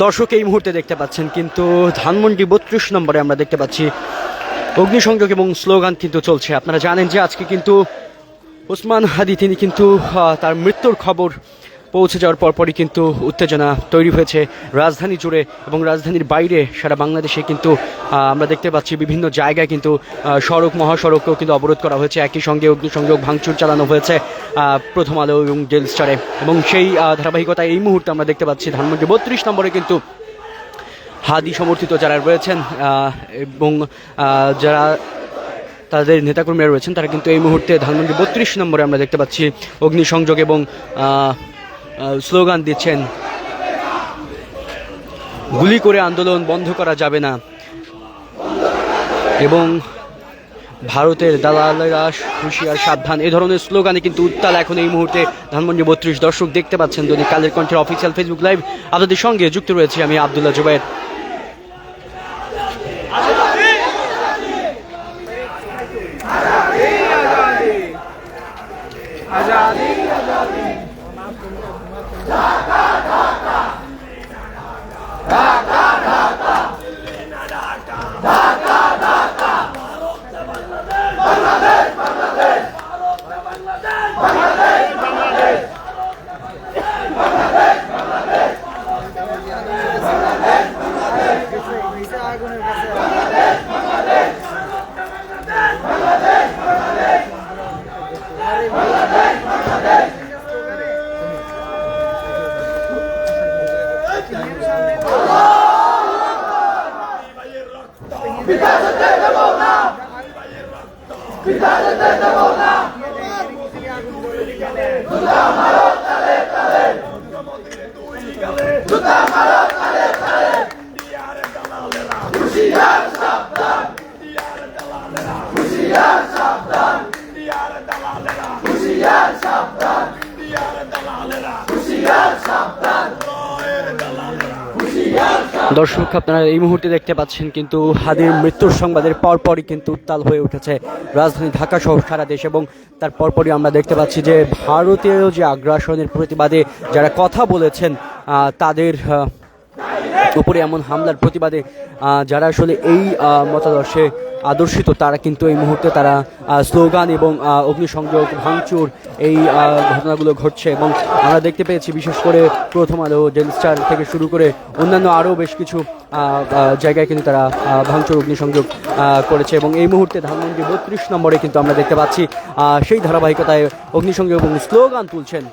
দর্শক এই মুহূর্তে দেখতে পাচ্ছেন কিন্তু ধানমন্ডি ৩২ নম্বরে আমরা দেখতে পাচ্ছি অগ্নিসংযোগ এবং স্লোগান কিন্তু চলছে। আপনারা জানেন যে আজকে কিন্তু ওসমান হাদি তিনি কিন্তু তার মৃত্যুর খবর পৌঁছে যাওয়ার পরপরই কিন্তু উত্তেজনা তৈরি হয়েছে রাজধানী জুড়ে এবং রাজধানীর বাইরে সারা বাংলাদেশে কিন্তু আমরা দেখতে পাচ্ছি বিভিন্ন জায়গায় কিন্তু সড়ক মহাসড়কও কিন্তু অবরোধ করা হয়েছে। একই সঙ্গে অগ্নিসংযোগ ভাঙচুর চালানো হয়েছে প্রথম আলো এবং ডেইলি স্টারে, এবং সেই ধারাবাহিকতায় এই মুহূর্তে আমরা দেখতে পাচ্ছি ধানমন্ডি ৩২ নম্বরে কিন্তু হাদি সমর্থিত যারা রয়েছেন এবং যারা তাদের নেতাকর্মীরা রয়েছেন তারা কিন্তু এই মুহূর্তে ধানমন্ডি ৩২ নম্বরে আমরা দেখতে পাচ্ছি অগ্নিসংযোগ এবং স্লোগান দিচ্ছেন, গুলি করে আন্দোলন বন্ধ করা যাবে না এবং ভারতের দালালেরা হুঁশিয়ার সাবধান, এই ধরনের স্লোগানে কিন্তু উত্তাল এখন এই মুহূর্তে ধানমন্ডি ৩২। দর্শক দেখতে পাচ্ছেন দৈনিক কালের কণ্ঠের অফিসিয়াল ফেসবুক লাইভ, আপনাদের সঙ্গে যুক্ত রয়েছে আমি আব্দুল্লাহ জুবায়ের। দর্শক আপনারা এই মুহূর্তে দেখতে পাচ্ছেন কিন্তু হাদির মৃত্যুর সংবাদের পরপরই কিন্তু উত্তাল হয়ে উঠেছে রাজধানী ঢাকা সহ সারা দেশ, এবং তার পরপরই আমরা দেখতে পাচ্ছি যে ভারতীয় যে আগ্রাসনের প্রতিবাদে যারা কথা বলেছেন তাদের উপরে এমন হামলার প্রতিবাদে যারা আসলে এই মতাদর্শে আদর্শিত তারা কিন্তু এই মুহূর্তে তারা স্লোগান এবং অগ্নিসংযোগ ভাঙচুর এই ঘটনাগুলো ঘটছে, এবং আমরা দেখতে পেয়েছি বিশেষ করে প্রথম আলো ডেইলি স্টার থেকে শুরু করে অন্যান্য আরও বেশ কিছু জায়গায় কিন্তু তারা ভাঙচুর অগ্নিসংযোগ করেছে, এবং এই মুহূর্তে ধানমন্ডি ৩২ নম্বরে কিন্তু আমরা দেখতে পাচ্ছি সেই ধারাবাহিকতায় অগ্নিসংযোগ এবং স্লোগান তুলছেন